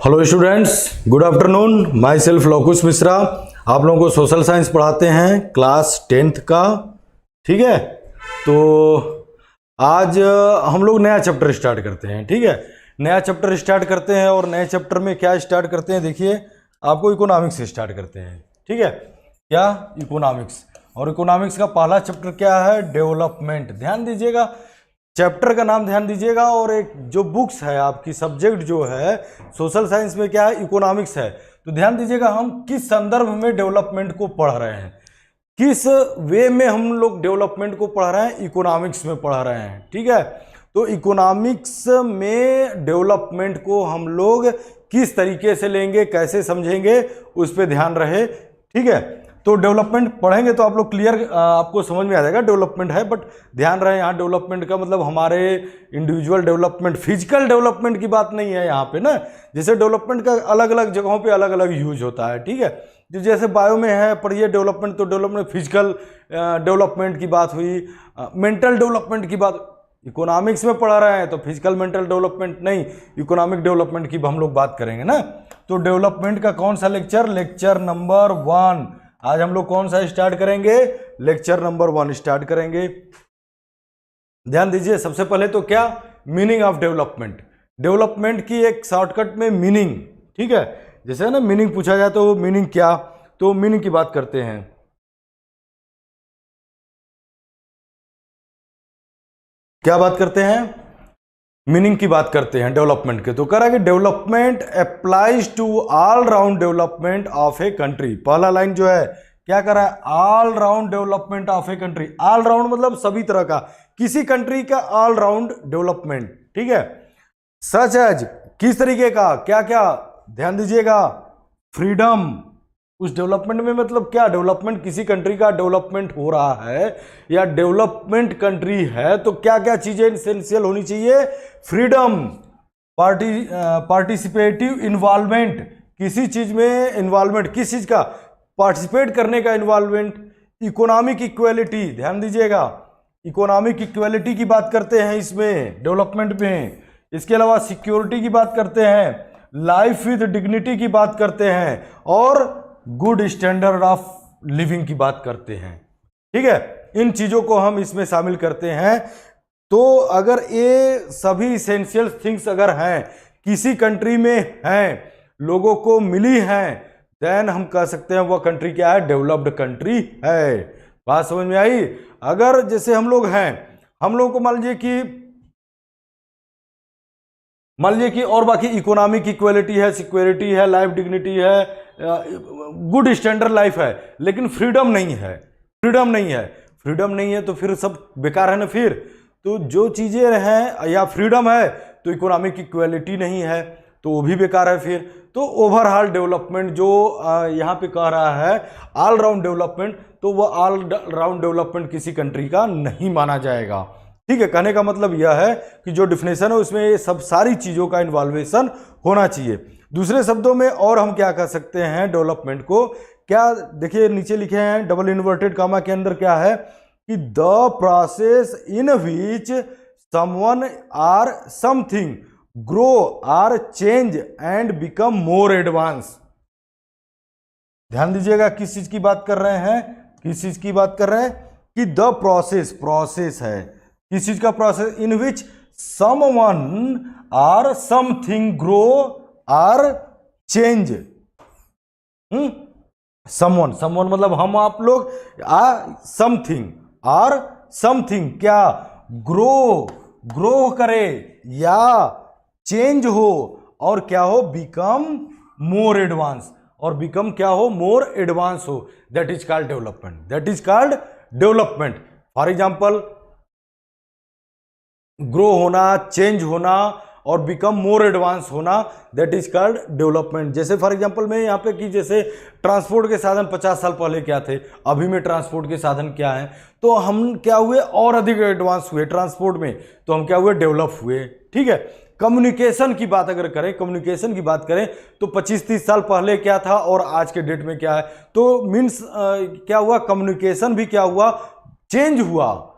Hello students, good afternoon. Myself Lokush Mishra आप लोगों को सोशल साइंस पढ़ाते हैं क्लास 10th का। ठीक है, तो आज हम लोग नया चैप्टर स्टार्ट करते हैं। ठीक है, नया चैप्टर स्टार्ट करते हैं और नए चैप्टर में क्या स्टार्ट करते हैं, देखिए आपको इकोनॉमिक्स से स्टार्ट करते हैं। ठीक है, क्या इकोनॉमिक्स, और इकोनॉमिक्स का पहला चैप्टर क्या है, डेवलपमेंट। ध्यान दीजिएगा, चैप्टर का नाम ध्यान दीजिएगा, और एक जो बुक्स है आपकी सब्जेक्ट जो है सोशल साइंस में क्या है, इकोनॉमिक्स है। तो ध्यान दीजिएगा हम किस संदर्भ में डेवलपमेंट को पढ़ रहे हैं, किस वे में हम लोग डेवलपमेंट को पढ़ रहे हैं, इकोनॉमिक्स में पढ़ रहे हैं। ठीक है, तो इकोनॉमिक्स में डेवलपमेंट को हम लोग किस तरीके से लेंगे, कैसे समझेंगे, उस पर ध्यान रहे। ठीक है, तो डेवलपमेंट पढ़ेंगे तो आप लोग क्लियर आपको समझ में आ जाएगा डेवलपमेंट है। बट ध्यान रहे यहाँ डेवलपमेंट का मतलब हमारे इंडिविजुअल डेवलपमेंट, फिजिकल डेवलपमेंट की बात नहीं है यहाँ पे ना। जैसे डेवलपमेंट का अलग अलग जगहों पे अलग अलग यूज होता है। ठीक है, जो जैसे बायो में है पढ़िए डेवलपमेंट, तो डेवलपमेंट फिजिकल डेवलपमेंट की बात हुई, मेंटल डेवलपमेंट की बात। इकोनॉमिक्स में पढ़ा रहे हैं तो फिजिकल मेंटल डेवलपमेंट नहीं, इकोनॉमिक डेवलपमेंट की हम लोग बात करेंगे ना। तो डेवलपमेंट का कौन सा लेक्चर, लेक्चर नंबर 1। आज हम लोग कौन सा स्टार्ट करेंगे, लेक्चर नंबर 1 स्टार्ट करेंगे। ध्यान दीजिए, सबसे पहले तो क्या, मीनिंग ऑफ डेवलपमेंट। डेवलपमेंट की एक शॉर्टकट में मीनिंग। ठीक है, जैसे ना मीनिंग पूछा जाए तो मीनिंग क्या, तो मीनिंग की बात करते हैं। क्या बात करते हैं, मीनिंग की बात करते हैं डेवलपमेंट के। तो कह रहा है कि development applies to all round development of a country. पहला लाइन जो है क्या कर रहा है, all round development of a country. All round मतलब सभी तरह का, किसी कंट्री का ऑल राउंड डेवलपमेंट। ठीक है, सच एज किस तरीके का, क्या क्या, ध्यान दीजिएगा, फ्रीडम। उस डेवलपमेंट में मतलब क्या, डेवलपमेंट किसी कंट्री का डेवलपमेंट हो रहा है या डेवलपमेंट कंट्री है तो क्या क्या चीजें एसेंशियल होनी चाहिए, फ्रीडम, पार्टिसिपेटिव इन्वॉल्वमेंट, किसी चीज में इन्वॉल्वमेंट, किस चीज का पार्टिसिपेट करने का इन्वॉल्वमेंट, इकोनॉमिक इक्वेलिटी। ध्यान दीजिएगा, इकोनॉमिक इक्वेलिटी की बात करते हैं इसमें डेवलपमेंट में। इसके अलावा सिक्योरिटी की बात करते हैं, लाइफ विद डिग्निटी की बात करते हैं, और गुड स्टैंडर्ड ऑफ लिविंग की बात करते हैं। ठीक है, इन चीजों को हम इसमें शामिल करते हैं। तो अगर ये सभी इसेंशियल थिंग्स अगर हैं, किसी कंट्री में हैं, लोगों को मिली हैं, देन हम कह सकते हैं वह कंट्री क्या है, डेवलप्ड कंट्री है। बात समझ में आई। अगर जैसे हम लोग हैं, हम लोगों को मान लीजिए कि और बाकी इकोनॉमिक इक्वेलिटी है, सिक्योरिटी है, लाइफ डिग्निटी है, गुड स्टैंडर्ड लाइफ है, लेकिन फ्रीडम नहीं है। फ्रीडम नहीं है तो फिर सब बेकार है ना। फिर तो जो चीजें हैं, या फ्रीडम है तो इकोनॉमिक इक्वेलिटी नहीं है तो वो भी बेकार है फिर। तो ओवरऑल डेवलपमेंट जो यहाँ पे कह रहा है ऑल राउंड डेवलपमेंट, तो वह ऑल राउंड डेवलपमेंट किसी कंट्री का नहीं माना जाएगा। ठीक है, कहने का मतलब यह है कि जो डिफिनेशन है उसमें ये सब सारी चीजों का इन्वॉल्वेशन होना चाहिए। दूसरे शब्दों में और हम क्या कह सकते हैं डेवलपमेंट को, क्या देखिए नीचे लिखे हैं डबल इन्वर्टेड कामा के अंदर क्या है कि the process in which someone or something grow or change and become more advance. ध्यान दीजिएगा, किस चीज की बात कर रहे हैं, किस चीज की बात कर रहे हैं कि द प्रोसेस है, किस चीज का process, in which someone or something grow or change. Someone मतलब हम आप लोग, समथिंग आर समथिंग क्या, ग्रो करे या चेंज हो, और क्या हो, बिकम मोर एडवांस, और बिकम क्या हो, मोर एडवांस हो। That is called development, that is called development. For example, grow होना, चेंज होना और बिकम मोर एडवांस होना, दैट इज कॉल्ड डेवलपमेंट। जैसे फॉर एग्जांपल मैं यहाँ पे कि जैसे ट्रांसपोर्ट के साधन 50 साल पहले क्या थे, अभी में ट्रांसपोर्ट के साधन क्या हैं, तो हम क्या हुए, और अधिक एडवांस हुए ट्रांसपोर्ट में, तो हम क्या हुए, डेवलप हुए। ठीक है, कम्युनिकेशन की बात अगर करें, कम्युनिकेशन की बात करें तो 25-30 साल पहले क्या था और आज के डेट में क्या है, तो मीन्स क्या हुआ, कम्युनिकेशन भी क्या हुआ, चेंज हुआ।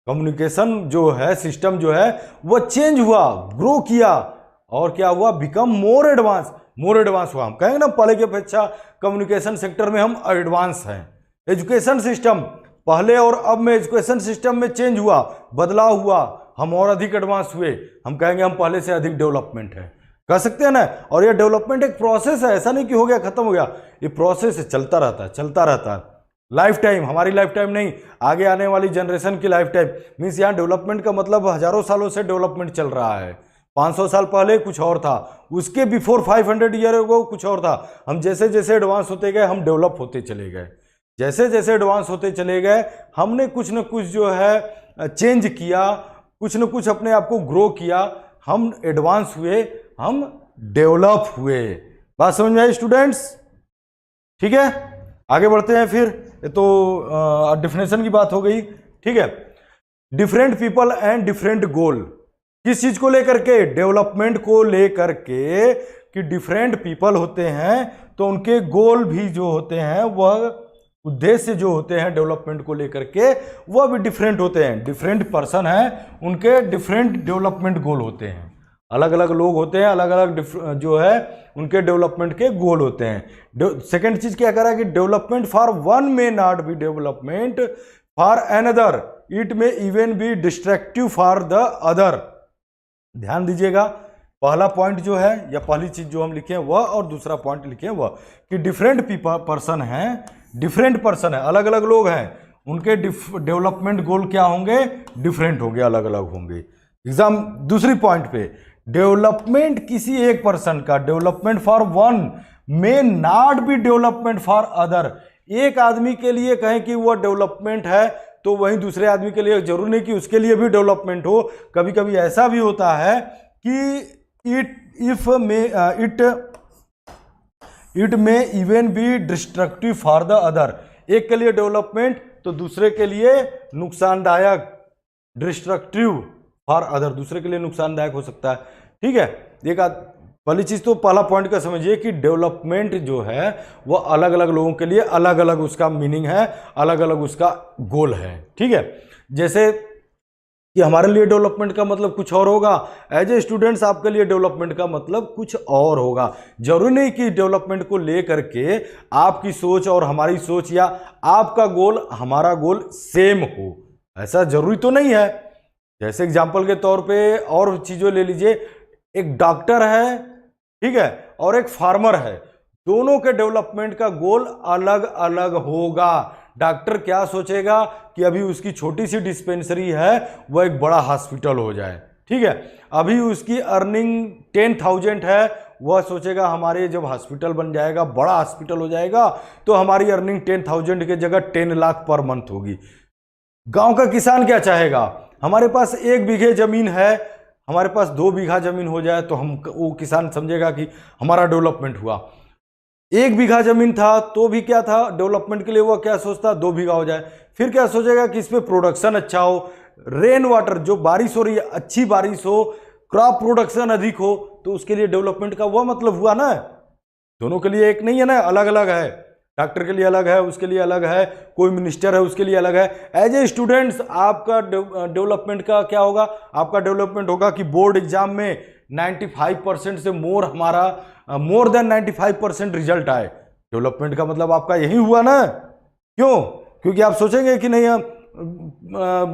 कम्युनिकेशन जो है, सिस्टम जो है, वो चेंज हुआ, ग्रो किया, और क्या हुआ, become more advance, more advance हुआ। हम कहेंगे ना पहले की अपेक्षा कम्युनिकेशन सेक्टर में हम एडवांस हैं। एजुकेशन सिस्टम पहले और अब में एजुकेशन सिस्टम में चेंज हुआ, बदलाव हुआ, हम और अधिक एडवांस हुए, हम कहेंगे हम पहले से अधिक डेवलपमेंट है, कह सकते हैं ना। और ये डेवलपमेंट एक प्रोसेस है, ऐसा नहीं कि हो गया खत्म हो गया, ये प्रोसेस है, चलता रहता है, चलता रहता है। लाइफ टाइम, हमारी लाइफ टाइम नहीं, आगे आने वाली जनरेशन की लाइफ टाइम। मीन्स यहाँ डेवलपमेंट का मतलब हजारों सालों से डेवलपमेंट चल रहा है। 500 साल पहले कुछ और था, उसके बिफोर 500 ईयर अगो कुछ और था। हम जैसे जैसे एडवांस होते गए हम डेवलप होते चले गए, जैसे जैसे एडवांस होते चले गए हमने कुछ न कुछ जो है चेंज किया, कुछ न कुछ अपने आप को ग्रो किया, हम एडवांस हुए, हम डेवलप हुए। बात समझ में आई स्टूडेंट्स? ठीक है, आगे बढ़ते हैं फिर। तो डेफिनेशन की बात हो गई, ठीक है। डिफरेंट पीपल एंड डिफरेंट गोल, किस चीज को लेकर के? डेवलपमेंट को लेकर के, कि डिफरेंट पीपल होते हैं तो उनके गोल भी जो होते हैं, वह उद्देश्य जो होते हैं डेवलपमेंट को लेकर के, वह भी डिफरेंट होते हैं। डिफरेंट पर्सन हैं, उनके डिफरेंट डेवलपमेंट गोल होते हैं। अलग अलग लोग होते हैं, अलग अलग जो है उनके डेवलपमेंट के गोल होते हैं। सेकंड चीज क्या कह रहा है कि development for one may not be development for another, it may even be destructive for the other. ध्यान दीजिएगा, पहला पॉइंट जो है या पहली चीज जो हम लिखे वह, और दूसरा पॉइंट लिखे वह, कि डिफरेंट पर्सन हैं, डिफरेंट पर्सन है, अलग अलग लोग हैं, उनके डेवलपमेंट गोल क्या होंगे? डिफरेंट होंगे, अलग अलग होंगे। एग्जाम दूसरी पॉइंट पे, डेवलपमेंट किसी एक पर्सन का, development for one may not be development for other. एक आदमी के लिए कहें कि वह डेवलपमेंट है तो वहीं दूसरे आदमी के लिए जरूर नहीं कि उसके लिए भी डेवलपमेंट हो। कभी कभी ऐसा भी होता है कि it may even be destructive for the other. एक के लिए डेवलपमेंट तो दूसरे के लिए नुकसानदायक, डिस्ट्रक्टिव फॉर अदर, दूसरे के लिए नुकसानदायक हो सकता है। ठीक है, एक पहली चीज तो पहला पॉइंट का समझिए कि डेवलपमेंट जो है वह अलग अलग लोगों के लिए अलग अलग उसका मीनिंग है, अलग अलग उसका गोल है। ठीक है, जैसे कि हमारे लिए डेवलपमेंट का मतलब कुछ और होगा, एज ए स्टूडेंट्स आपके लिए डेवलपमेंट का मतलब कुछ और होगा। जरूरी नहीं कि डेवलपमेंट को लेकर के आपकी सोच और हमारी सोच या आपका गोल हमारा गोल सेम हो, ऐसा जरूरी तो नहीं है। जैसे एग्जाम्पल के तौर पे और चीज़ों ले लीजिए, एक डॉक्टर है, ठीक है, और एक फार्मर है, दोनों के डेवलपमेंट का गोल अलग अलग होगा। डॉक्टर क्या सोचेगा कि अभी उसकी छोटी सी डिस्पेंसरी है वह एक बड़ा हॉस्पिटल हो जाए, ठीक है। अभी उसकी अर्निंग 10,000 है, वह सोचेगा हमारे जब हॉस्पिटल बन जाएगा, बड़ा हॉस्पिटल हो जाएगा, तो हमारी अर्निंग 10,000 की जगह 10 लाख पर मंथ होगी। गांव का किसान क्या चाहेगा? हमारे पास 1 बीघे जमीन है, हमारे पास 2 बीघा जमीन हो जाए तो हम वो किसान समझेगा कि हमारा डेवलपमेंट हुआ। 1 बीघा जमीन था तो भी क्या था, डेवलपमेंट के लिए वह क्या सोचता, 2 बीघा हो जाए। फिर क्या सोचेगा कि इसमें प्रोडक्शन अच्छा हो, रेन वाटर, जो बारिश हो रही है अच्छी बारिश हो, क्रॉप प्रोडक्शन अधिक हो, तो उसके लिए डेवलपमेंट का वह मतलब हुआ ना। दोनों के लिए एक नहीं है ना, अलग अलग है। डॉक्टर के लिए अलग है, उसके लिए अलग है, कोई मिनिस्टर है उसके लिए अलग है। एज ए स्टूडेंट्स आपका डेवलपमेंट का क्या होगा? आपका डेवलपमेंट होगा कि बोर्ड एग्जाम में 95% से मोर देन 95% रिजल्ट आए। डेवलपमेंट का मतलब आपका यही हुआ ना। क्यों? क्योंकि आप सोचेंगे कि नहीं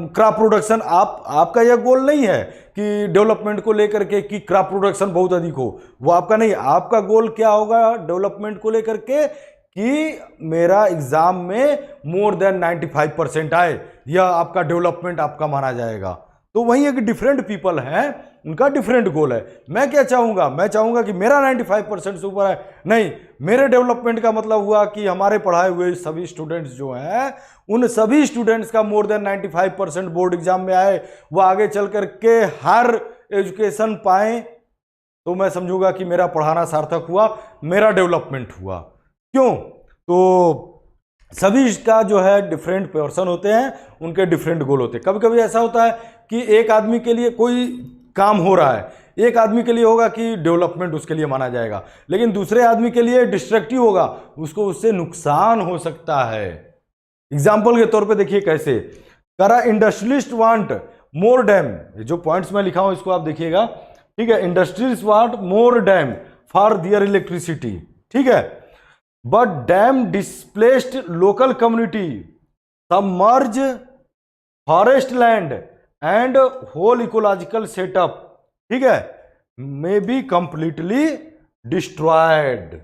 क्रॉप प्रोडक्शन, आपका यह गोल नहीं है कि डेवलपमेंट को लेकर के कि क्रॉप प्रोडक्शन बहुत अधिक हो, वो आपका नहीं। आपका गोल क्या होगा डेवलपमेंट को लेकर के कि मेरा एग्जाम में मोर देन 95% आए, यह आपका डेवलपमेंट आपका माना जाएगा। तो वही एक डिफरेंट पीपल हैं, उनका डिफरेंट गोल है। मैं क्या चाहूंगा? मैं चाहूंगा कि मेरा 95% से ऊपर है, नहीं, मेरे डेवलपमेंट का मतलब हुआ कि हमारे पढ़ाए हुए सभी स्टूडेंट्स जो हैं, उन सभी स्टूडेंट्स का मोर देन 95% बोर्ड एग्जाम में आए, वो आगे चल करके हर एजुकेशन पाए, तो मैं समझूंगा कि मेरा पढ़ाना सार्थक हुआ, मेरा डेवलपमेंट हुआ। क्यों? तो सभी का जो है डिफरेंट पर्सन होते हैं, उनके डिफरेंट गोल होते हैं। कभी कभी ऐसा होता है कि एक आदमी के लिए कोई काम हो रहा है, एक आदमी के लिए होगा कि डेवलपमेंट उसके लिए माना जाएगा, लेकिन दूसरे आदमी के लिए डिस्ट्रक्टिव होगा, उसको उससे नुकसान हो सकता है। एग्जाम्पल के तौर पे देखिए कैसे करा, इंडस्ट्रियलिस्ट वांट मोर डैम, जो पॉइंट्स में लिखा हूं इसको आप देखिएगा, ठीक है। Industries want more dam for their electricity, ठीक है। But dam displaced local community, submerge forest land and whole ecological setup, ठीक है, मे बी कंप्लीटली डिस्ट्रॉयड,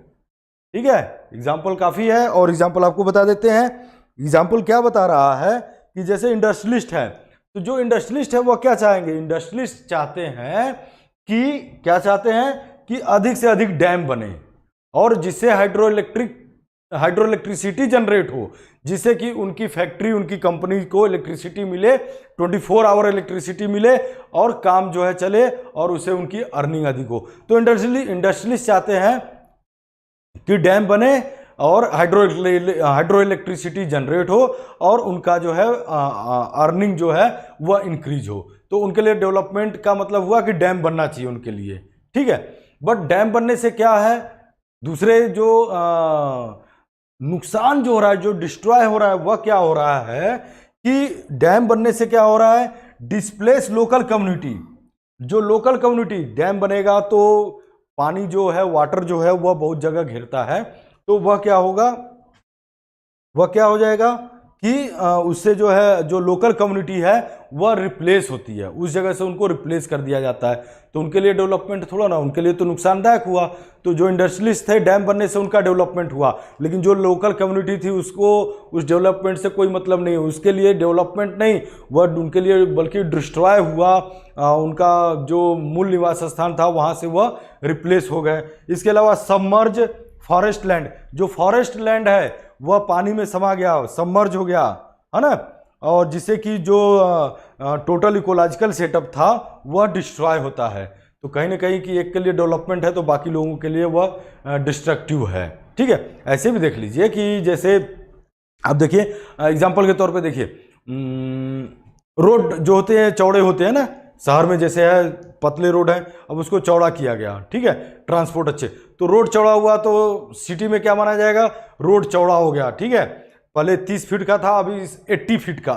ठीक है। एग्जाम्पल काफी है और एग्जाम्पल आपको बता देते हैं। एग्जाम्पल क्या बता रहा है कि जैसे इंडस्ट्रियलिस्ट है, तो जो इंडस्ट्रियलिस्ट है वो क्या चाहेंगे, इंडस्ट्रियलिस्ट चाहते हैं कि क्या चाहते हैं कि अधिक से अधिक डैम बने और जिससे हाइड्रोइलेक्ट्रिसिटी जनरेट हो, जिससे कि उनकी फैक्ट्री, उनकी कंपनी को इलेक्ट्रिसिटी मिले, 24 आवर इलेक्ट्रिसिटी मिले और काम जो है चले और उससे उनकी अर्निंग अधिक हो। तो इंडस्ट्रियलिस्ट चाहते हैं कि डैम बने और हाइड्रो इलेक्ट्रिसिटी जनरेट हो और उनका जो है अर्निंग जो है वह इंक्रीज हो। तो उनके लिए डेवलपमेंट का मतलब हुआ कि डैम बनना चाहिए उनके लिए, ठीक है। बट डैम बनने से क्या है, दूसरे जो नुकसान जो हो रहा है, जो डिस्ट्रॉय हो रहा है, वह क्या हो रहा है कि डैम बनने से क्या हो रहा है, डिस्प्लेस लोकल कम्युनिटी। जो लोकल कम्युनिटी, डैम बनेगा तो पानी जो है, वाटर जो है वह बहुत जगह घेरता है, तो वह क्या होगा, वह क्या हो जाएगा कि उससे जो है जो लोकल कम्युनिटी है वह रिप्लेस होती है, उस जगह से उनको रिप्लेस कर दिया जाता है। तो उनके लिए डेवलपमेंट थोड़ा ना, उनके लिए तो नुकसानदायक हुआ। तो जो इंडस्ट्रियलिस्ट थे, डैम बनने से उनका डेवलपमेंट हुआ, लेकिन जो लोकल कम्युनिटी थी उसको उस डेवलपमेंट से कोई मतलब नहीं, उसके लिए डेवलपमेंट नहीं, वह उनके लिए बल्कि डिस्ट्रॉय हुआ, उनका जो मूल निवास स्थान था वहाँ से वह रिप्लेस हो गए। इसके अलावा सबमर्ज फॉरेस्ट लैंड, जो फॉरेस्ट लैंड है वह पानी में समा गया, सबमर्ज हो गया, है ना, और जिससे कि जो टोटल इकोलॉजिकल सेटअप था वह डिस्ट्रॉय होता है। तो कहीं ना कहीं कि एक के लिए डेवलपमेंट है तो बाकी लोगों के लिए वह डिस्ट्रक्टिव है, ठीक है। ऐसे भी देख लीजिए कि जैसे आप देखिए एग्जांपल के तौर पे देखिए, रोड जो होते हैं चौड़े होते हैं ना, शहर में जैसे है पतले रोड है, अब उसको चौड़ा किया गया, ठीक है, ट्रांसपोर्ट अच्छे, तो रोड चौड़ा हुआ तो सिटी में क्या माना जाएगा, रोड चौड़ा हो गया, ठीक है। पहले 30 फीट का था, अभी 80 फीट का,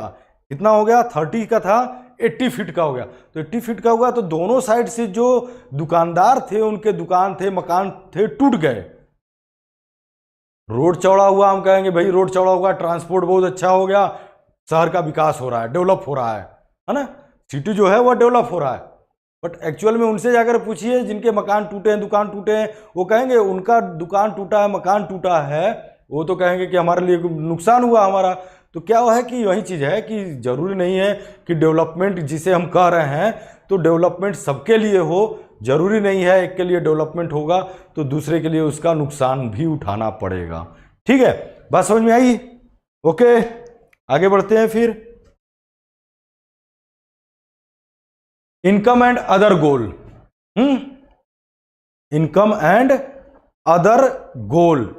कितना हो गया, 30 का था 80 फीट का हो गया। तो 80 फीट का हुआ तो दोनों साइड से जो दुकानदार थे, उनके दुकान थे, मकान थे, टूट गए। रोड चौड़ा हुआ, हम कहेंगे भाई रोड चौड़ा हुआ, ट्रांसपोर्ट बहुत अच्छा हो गया, शहर का विकास हो रहा है, डेवलप हो रहा है ना, सिटी जो है वह डेवलप हो रहा है। बट एक्चुअल में उनसे जाकर पूछिए जिनके मकान टूटे हैं, दुकान टूटे हैं, वो कहेंगे उनका दुकान टूटा है, मकान टूटा है, वो तो कहेंगे कि हमारे लिए नुकसान हुआ हमारा। तो क्या है कि वही चीज़ है कि जरूरी नहीं है कि डेवलपमेंट जिसे हम कह रहे हैं तो डेवलपमेंट सबके लिए हो, जरूरी नहीं है एक के लिए डेवलपमेंट होगा तो दूसरे के लिए उसका नुकसान भी उठाना पड़ेगा, ठीक है। बात समझ में आई? ओके, आगे बढ़ते हैं फिर। Income and other goal, income and other goal.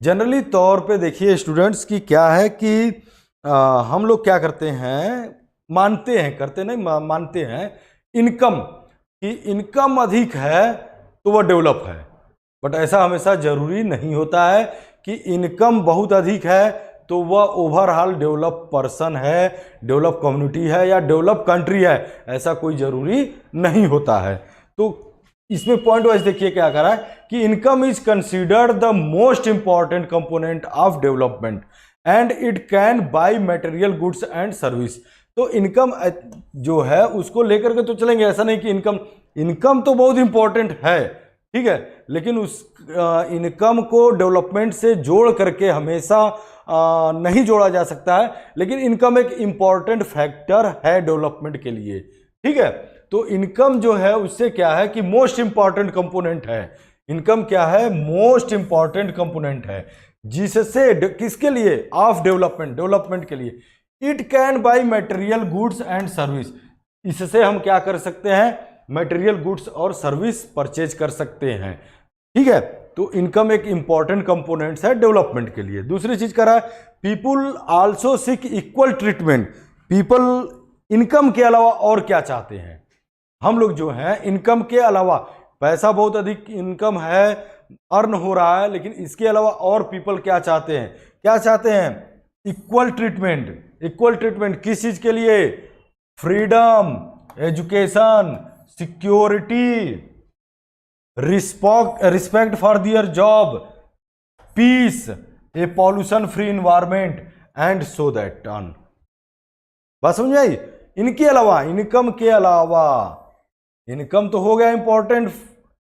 Generally तौर पे देखिए स्टूडेंट्स की क्या है कि हम लोग क्या करते हैं, मानते हैं, करते नहीं मानते हैं इनकम, कि इनकम अधिक है तो वह डेवलप है। बट ऐसा हमेशा जरूरी नहीं होता है कि इनकम बहुत अधिक है तो वह ओवरऑल डेवलप पर्सन है, डेवलप कम्युनिटी है या डेवलप कंट्री है, ऐसा कोई जरूरी नहीं होता है। तो इसमें पॉइंट वाइज देखिए क्या कर रहा है कि income is considered the most important component of development and it can by material goods and service. तो इनकम जो है उसको लेकर के तो चलेंगे, ऐसा नहीं कि इनकम तो बहुत इंपॉर्टेंट है, ठीक है, लेकिन उस इनकम को डेवलपमेंट से जोड़ करके हमेशा नहीं जोड़ा जा सकता है, लेकिन इनकम एक इंपॉर्टेंट फैक्टर है डेवलपमेंट के लिए, ठीक है। तो इनकम जो है उससे क्या है कि मोस्ट इंपॉर्टेंट कंपोनेंट है, इनकम क्या है, मोस्ट इंपॉर्टेंट कंपोनेंट है, जिससे किसके लिए, ऑफ डेवलपमेंट, डेवलपमेंट के लिए। It can by material goods and service, इससे हम क्या कर सकते हैं, मटेरियल गुड्स और सर्विस परचेज कर सकते हैं, ठीक है। तो इनकम एक इंपॉर्टेंट कंपोनेंट्स है डेवलपमेंट के लिए। दूसरी चीज कह रहा है people also seek equal treatment, people income के अलावा और क्या चाहते हैं, हम लोग जो हैं इनकम के अलावा, पैसा बहुत अधिक इनकम है, अर्न हो रहा है, लेकिन इसके अलावा और पीपल क्या चाहते हैं, क्या चाहते हैं, इक्वल ट्रीटमेंट। इक्वल ट्रीटमेंट किस चीज के लिए, freedom, education, security, respect for their job, peace, a pollution free environment and so that on. बात समझ आई? इनके अलावा, इनकम के अलावा, इनकम तो हो गया इंपॉर्टेंट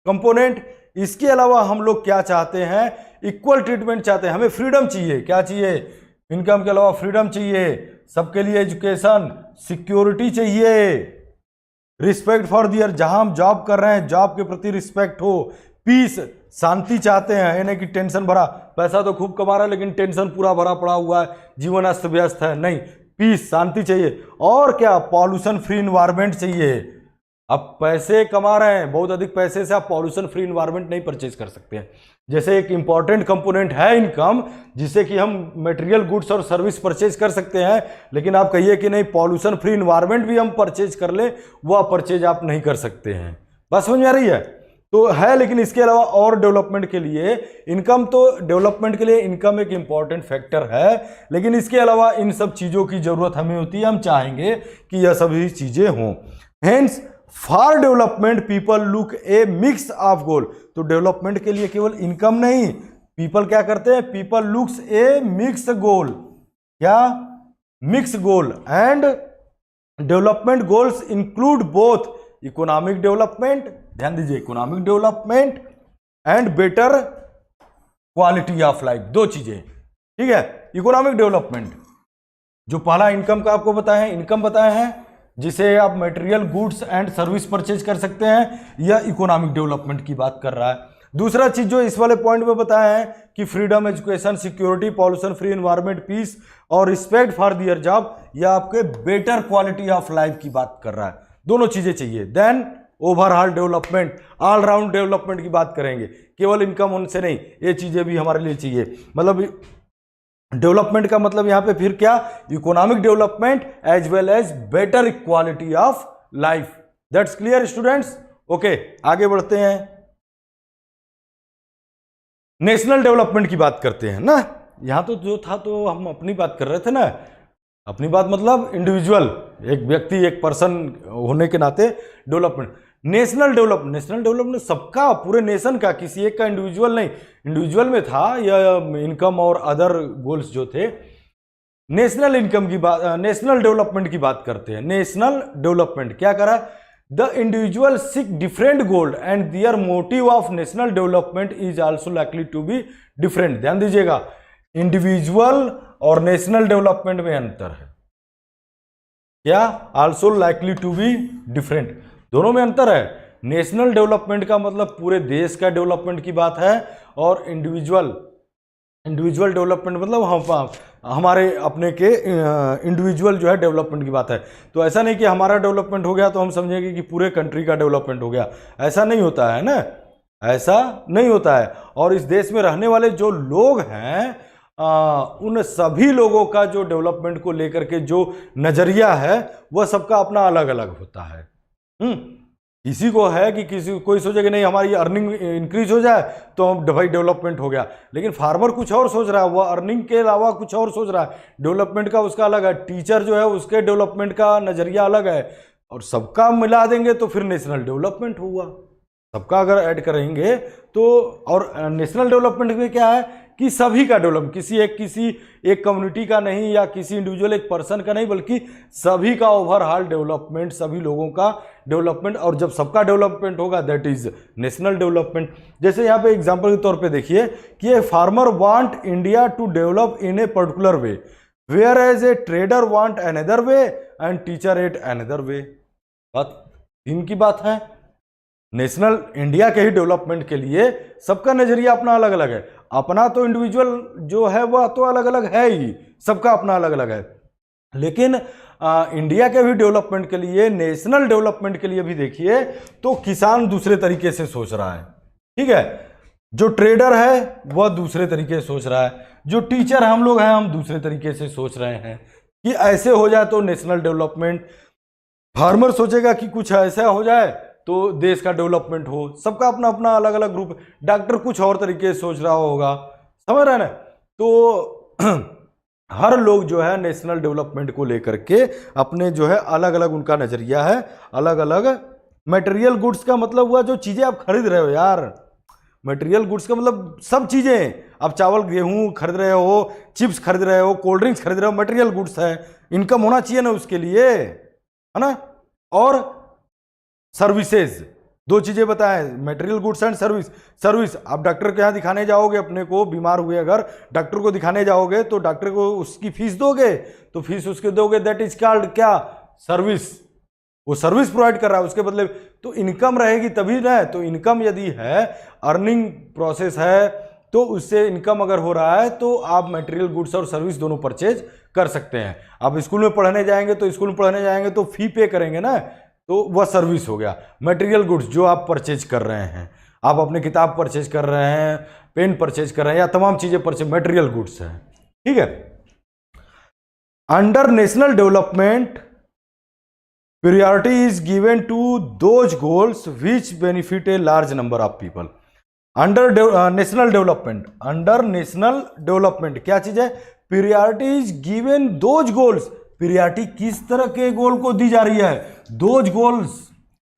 कंपोनेंट, इसके अलावा हम लोग क्या चाहते हैं? इक्वल ट्रीटमेंट चाहते हैं, हमें फ्रीडम चाहिए। क्या चाहिए? इनकम के अलावा फ्रीडम चाहिए, सबके लिए एजुकेशन, सिक्योरिटी चाहिए, रिस्पेक्ट फॉर दियर, जहां हम जॉब कर रहे हैं जॉब के प्रति रिस्पेक्ट हो, पीस, शांति चाहते हैं, यानी कि टेंशन भरा, पैसा तो खूब कमा रहा है लेकिन टेंशन पूरा भरा पड़ा हुआ है, जीवन अस्त व्यस्त है, नहीं, पीस, शांति चाहिए। और क्या? पॉल्यूशन फ्री इन्वायरमेंट चाहिए। अब पैसे कमा रहे हैं, बहुत अधिक पैसे से आप पॉल्यूशन फ्री इन्वायरमेंट नहीं परचेज कर सकते हैं। जैसे एक इंपॉर्टेंट कंपोनेंट है इनकम, जिससे कि हम मटेरियल गुड्स और सर्विस परचेज कर सकते हैं, लेकिन आप कहिए कि नहीं पॉल्यूशन फ्री इन्वायरमेंट भी हम परचेज कर ले, वह परचेज आप नहीं कर सकते हैं। बस समझ में आ रही है? तो है, लेकिन इसके अलावा और डेवलपमेंट के लिए इनकम, तो डेवलपमेंट के लिए इनकम एक इंपॉर्टेंट फैक्टर है, लेकिन इसके अलावा इन सब चीज़ों की जरूरत हमें होती है। हम चाहेंगे कि यह सभी चीज़ें हों। Hence for development people look A mix of goal. तो डेवलपमेंट के लिए केवल इनकम नहीं, पीपल क्या करते हैं? पीपल लुक्स ए मिक्स गोल। क्या? Mix goal. And development goals include both economic development, ध्यान दीजिए, economic development and better quality of life, दो चीजें। ठीक है? इकोनॉमिक डेवलपमेंट, जो पहला इनकम का आपको बताया है, इनकम बताया है जिसे आप material goods and service purchase कर सकते हैं, यह इकोनॉमिक डेवलपमेंट की बात कर रहा है। दूसरा चीज जो इस वाले पॉइंट में बताया है कि freedom, education, security, pollution free environment, peace और रिस्पेक्ट फॉर दियर जॉब, यह आपके बेटर क्वालिटी ऑफ लाइफ की बात कर रहा है। दोनों चीजें चाहिए। Then overall development, all round development की बात करेंगे, केवल इनकम उनसे नहीं, ये चीजें भी हमारे लिए चाहिए। मतलब डेवलपमेंट का मतलब यहां पे फिर क्या? Economic development as well as better quality of life. That's clear students? Okay, आगे बढ़ते हैं। नेशनल डेवलपमेंट की बात करते हैं ना। यहां तो जो था तो हम अपनी बात कर रहे थे ना, अपनी बात मतलब इंडिविजुअल, एक व्यक्ति, एक पर्सन होने के नाते डेवलपमेंट। नेशनल डेवलपमेंट सबका, पूरे नेशन का, किसी एक का इंडिविजुअल नहीं। इंडिविजुअल में था यह इनकम और अदर गोल्स जो थे। नेशनल इनकम की बात, नेशनल डेवलपमेंट की बात करते हैं। नेशनल डेवलपमेंट क्या करा? The individual seek different goal and their motive of national development is also likely to be different. ध्यान दीजिएगा, इंडिविजुअल और नेशनल डेवलपमेंट में अंतर है। क्या? Also likely to be different, दोनों में अंतर है। नेशनल डेवलपमेंट का मतलब पूरे देश का डेवलपमेंट की बात है, और इंडिविजुअल डेवलपमेंट मतलब हमारे अपने के इंडिविजुअल जो है डेवलपमेंट की बात है। तो ऐसा नहीं कि हमारा डेवलपमेंट हो गया तो हम समझेंगे कि पूरे कंट्री का डेवलपमेंट हो गया, ऐसा नहीं होता है ना, ऐसा नहीं होता है। और इस देश में रहने वाले जो लोग हैं, उन सभी लोगों का जो डेवलपमेंट को लेकर के जो नजरिया है वह सबका अपना अलग अलग होता है। किसी को है कि कोई सोचे कि नहीं हमारी अर्निंग इंक्रीज हो जाए तो हम भाई डेवलपमेंट हो गया, लेकिन फार्मर कुछ और सोच रहा है, वह अर्निंग के अलावा कुछ और सोच रहा है, डेवलपमेंट का उसका अलग है। टीचर जो है उसके डेवलपमेंट का नजरिया अलग है, और सबका मिला देंगे तो फिर नेशनल डेवलपमेंट हुआ। सबका अगर ऐड करेंगे तो, और नेशनल डेवलपमेंट में क्या है कि सभी का डेवलपमेंट, किसी एक कम्युनिटी का नहीं या किसी इंडिविजुअल एक पर्सन का नहीं, बल्कि सभी का ओवरऑल डेवलपमेंट, सभी लोगों का डेवलपमेंट। और जब सबका डेवलपमेंट होगा दैट इज नेशनल डेवलपमेंट। जैसे यहाँ पे एग्जांपल के तौर पे देखिए कि a farmer want India to develop in a particular way, whereas a trader want another way and teacher at another way. बात इनकी बात है। नेशनल इंडिया के ही डेवलपमेंट के लिए सबका नजरिया अपना अलग अलग है। अपना तो इंडिविजुअल जो है वह तो अलग अलग है ही, सबका अपना अलग अलग है, लेकिन इंडिया के भी डेवलपमेंट के लिए, नेशनल डेवलपमेंट के लिए भी देखिए तो किसान दूसरे तरीके से सोच रहा है। ठीक है? जो ट्रेडर है वह दूसरे तरीके से सोच रहा है, जो टीचर हम लोग हैं हम दूसरे तरीके से सोच रहे हैं कि ऐसे हो जाए तो नेशनल डेवलपमेंट। फार्मर सोचेगा कि कुछ ऐसा हो जाए तो देश का डेवलपमेंट हो। सबका अपना अपना अलग अलग ग्रुप। डॉक्टर कुछ और तरीके से सोच रहा होगा, समझ रहे हैं ना? तो हर लोग जो है नेशनल डेवलपमेंट को लेकर के अपने जो है अलग अलग उनका नजरिया है, अलग अलग मटेरियल गुड्स का मतलब हुआ जो चीजें आप खरीद रहे हो यार। मटेरियल गुड्स का मतलब सब चीजें, आप चावल गेहूं खरीद रहे हो, चिप्स खरीद रहे हो, कोल्ड ड्रिंक्स खरीद रहे हो, मटेरियल गुड्स है, इनकम होना चाहिए ना उसके लिए, है ना। और सर्विसेज, दो चीजें बताएं, material goods and service. Service, आप डॉक्टर के यहाँ दिखाने जाओगे, अपने को बीमार हुए अगर डॉक्टर को दिखाने जाओगे तो डॉक्टर को उसकी फीस दोगे, तो फीस उसके दोगे, दैट इज कॉल्ड क्या, सर्विस। वो सर्विस प्रोवाइड कर रहा है, उसके बदले तो इनकम रहेगी तभी ना। तो इनकम यदि है, अर्निंग प्रोसेस है, तो उससे इनकम अगर हो रहा है तो आप मटेरियल गुड्स और सर्विस दोनों परचेज कर सकते हैं। आप स्कूल में पढ़ने जाएंगे तो फी पे करेंगे ना, तो वह सर्विस हो गया। मटेरियल गुड्स जो आप परचेज कर रहे हैं, आप अपने किताब परचेज कर रहे हैं, पेन परचेज कर रहे हैं, या तमाम चीजें परचेज, मटेरियल गुड्स है, ठीक है। Under national development priority is given to those goals which benefit a large number of people. Under national development क्या चीज है, priority is given those goals। priority किस तरह के गोल को दी जा रही है, those goals,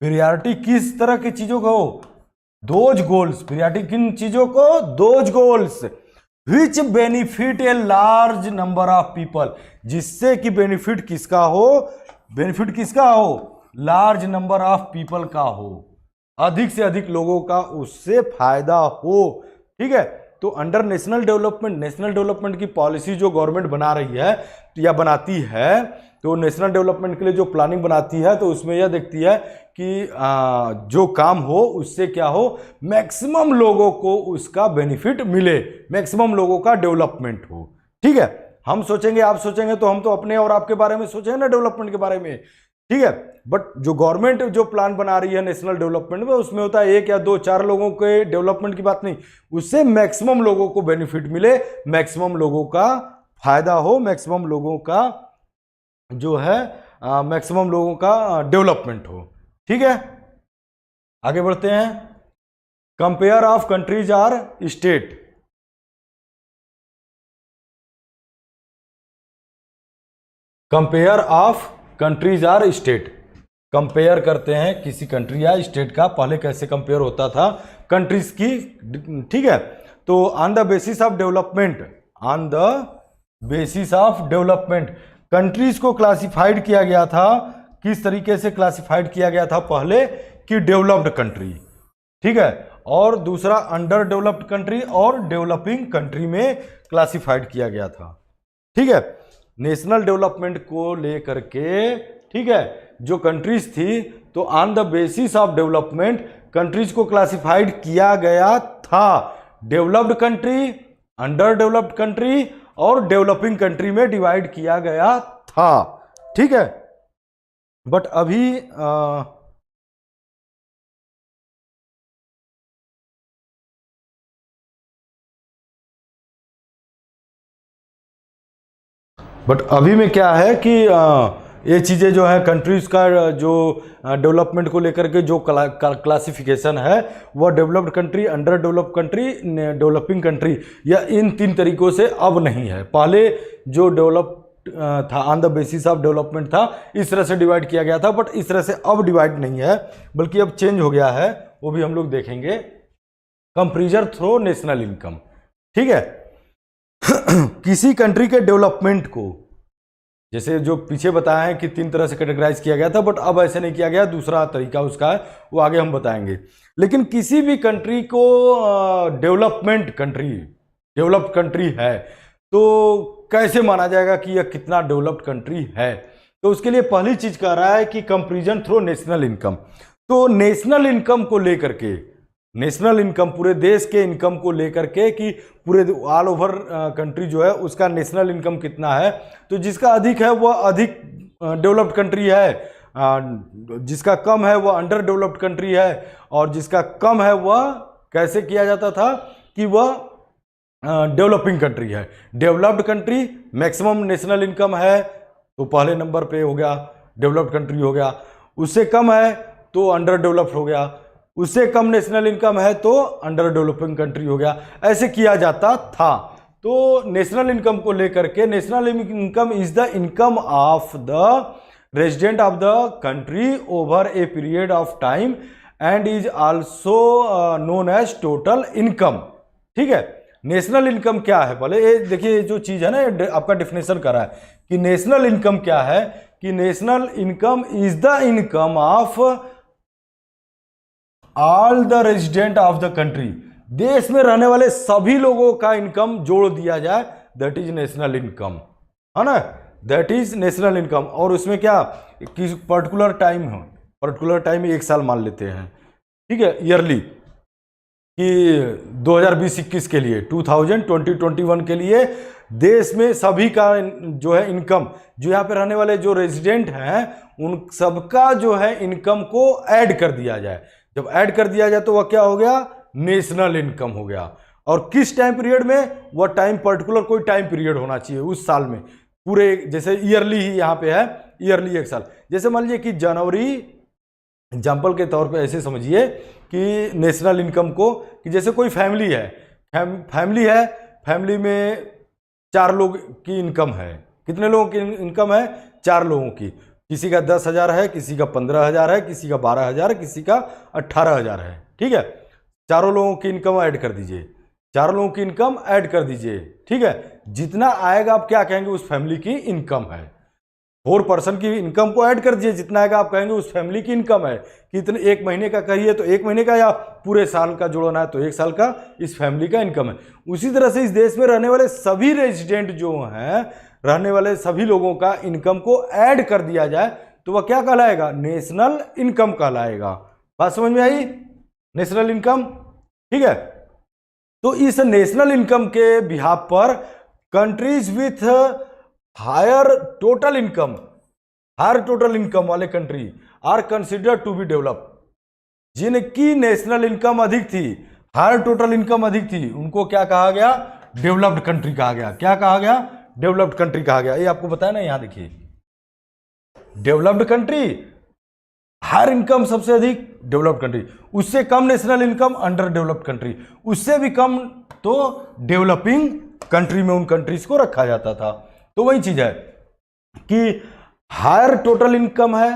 priority किस तरह की चीजों को, those goals, priority किन चीजों को, those goals which benefit a large number of people, जिससे कि बेनिफिट किसका हो, बेनिफिट किसका हो, लार्ज नंबर ऑफ पीपल का हो, अधिक से अधिक लोगों का उससे फायदा हो, ठीक है। तो अंडर नेशनल डेवलपमेंट की पॉलिसी जो गवर्नमेंट बना रही है या बनाती है, तो नेशनल डेवलपमेंट के लिए जो प्लानिंग बनाती है, तो उसमें यह देखती है कि जो काम हो उससे क्या हो, मैक्सिमम लोगों को उसका बेनिफिट मिले, मैक्सिमम लोगों का डेवलपमेंट हो, ठीक है। हम सोचेंगे, आप सोचेंगे, तो हम तो अपने और आपके बारे में सोचेंगे ना, डेवलपमेंट के बारे में, ठीक है। बट जो गवर्नमेंट जो प्लान बना रही है नेशनल डेवलपमेंट में, उसमें होता है 1 या 2 4 लोगों के डेवलपमेंट की बात नहीं, उससे मैक्सिमम लोगों को बेनिफिट मिले, मैक्सिमम लोगों का फायदा हो, मैक्सिमम लोगों का जो है मैक्सिमम लोगों का डेवलपमेंट हो, ठीक है। आगे बढ़ते हैं। Compare of countries or state. Compare of countries or state, compare करते हैं किसी कंट्री या स्टेट का। पहले कैसे कंपेयर होता था कंट्रीज की, ठीक है। तो on the basis of development, on the basis of development countries को क्लासिफाइड किया गया था। किस तरीके से क्लासिफाइड किया गया था पहले, कि डेवलप्ड कंट्री, ठीक है, और दूसरा अंडर डेवलप्ड कंट्री और डेवलपिंग कंट्री में क्लासिफाइड किया गया था, ठीक है। नेशनल डेवलपमेंट को लेकर के, ठीक है, जो कंट्रीज थी, तो on the basis of development countries को क्लासिफाइड किया गया था। Developed country, under developed country और डेवलपिंग कंट्री में डिवाइड किया गया था, ठीक है। बट अभी में क्या है कि ये चीज़ें जो है कंट्रीज का जो डेवलपमेंट को लेकर के जो क्लासिफिकेशन है, वह developed country, under developed country, developing country, या इन 3 तरीकों से अब नहीं है। पहले जो डेवलप था on the basis of development था, इस तरह से डिवाइड किया गया था, बट इस तरह से अब डिवाइड नहीं है, बल्कि अब चेंज हो गया है, वो भी हम लोग देखेंगे। कंपेरिजन थ्रू नेशनल इनकम, ठीक है। किसी कंट्री के डेवलपमेंट को, जैसे जो पीछे बताया है कि 3 तरह से कैटेगराइज किया गया था, बट अब ऐसे नहीं किया गया, दूसरा तरीका उसका है, वो आगे हम बताएंगे। लेकिन किसी भी कंट्री को डेवलप्ड कंट्री है, तो कैसे माना जाएगा कि यह कितना डेवलप्ड कंट्री है, तो उसके लिए पहली चीज कह रहा है कि कंपेरिजन थ्रू नेशनल इनकम। तो नेशनल इनकम को लेकर के, नेशनल इनकम पूरे देश के इनकम को लेकर के, कि पूरे ऑल ओवर कंट्री जो है उसका नेशनल इनकम कितना है, तो जिसका अधिक है वह अधिक डेवलप्ड कंट्री है, जिसका कम है वह अंडर डेवलप्ड कंट्री है, और जिसका कम है वह कैसे किया जाता था कि वह डेवलपिंग कंट्री है। Developed country maximum national income है, तो पहले नंबर पे हो गया, डेवलप्ड कंट्री हो गया। उससे कम है तो अंडर डेवलप्ड हो गया, उससे कम नेशनल इनकम है तो अंडर डेवलपिंग कंट्री हो गया, ऐसे किया जाता था। तो नेशनल इनकम को लेकर के, national income is the income of the resident of the country over a period of time and is also known as total income. ठीक है, नेशनल इनकम क्या है, पहले ये देखिए जो चीज है ना, आपका डेफिनेशन करा है कि नेशनल इनकम क्या है, कि national income is the income of all the resident of the country. देश में रहने वाले सभी लोगों का इनकम जोड़ दिया जाए, दैट इज नेशनल इनकम, है ना, दैट इज नेशनल इनकम। और उसमें क्या, किस पर्टिकुलर टाइम है, पर्टिकुलर टाइम 1 साल मान लेते हैं, ठीक है, ईयरली, कि 2020-21 के लिए, 2020-21 के लिए देश में सभी का जो है इनकम, जो यहाँ पे रहने वाले जो रेजिडेंट हैं उन सबका जो है इनकम को ऐड कर दिया जाए। जब ऐड कर दिया जाए तो वह क्या हो गया, नेशनल इनकम हो गया। और किस टाइम पीरियड में, वह टाइम पर्टिकुलर कोई टाइम पीरियड होना चाहिए उस साल में, पूरे, जैसे ईयरली ही यहाँ पे है, ईयरली 1 साल। जैसे मान लीजिए कि जनवरी, एग्जाम्पल के तौर पे ऐसे समझिए कि नेशनल इनकम को, कि जैसे कोई फैमिली है, फैमिली में 4 लोग की इनकम है। कितने लोगों की इनकम है, 4 लोगों की। किसी का 10,000 है, किसी का 15,000 है, किसी का 12,000 है, किसी का 18,000 है। ठीक है, चारों लोगों की इनकम ऐड कर दीजिए, चारों लोगों की इनकम ऐड कर दीजिए। ठीक है, जितना आएगा आप क्या कहेंगे, उस फैमिली की इनकम है। 4 पर्सन की इनकम को ऐड कर दीजिए, जितना आएगा आप कहेंगे उस फैमिली की इनकम है। कि इतने 1 महीने का कहिए तो 1 महीने का, या पूरे साल का जोड़ना है तो 1 साल का, इस फैमिली का इनकम है। उसी तरह से इस देश में रहने वाले सभी रेजिडेंट जो हैं, रहने वाले सभी लोगों का इनकम को ऐड कर दिया जाए तो वह क्या कहलाएगा, नेशनल इनकम कहलाएगा। बात समझ में आई, नेशनल इनकम। ठीक है, तो इस नेशनल इनकम के बिहाफ पर countries with higher total income, higher total income वाले country are considered to be develop. जिनकी नेशनल इनकम अधिक थी, हायर टोटल इनकम अधिक थी, उनको क्या कहा गया, डेवलप्ड कंट्री कहा गया। क्या कहा गया, डेवलप्ड कंट्री कहा गया। ये आपको बताया ना, यहां देखिए, डेवलप्ड कंट्री, हायर इनकम सबसे अधिक डेवलप्ड कंट्री, उससे कम national income underdeveloped country, उससे भी कम तो डेवलपिंग कंट्री में उन कंट्रीज को रखा जाता था। तो वही चीज है कि हायर टोटल इनकम है,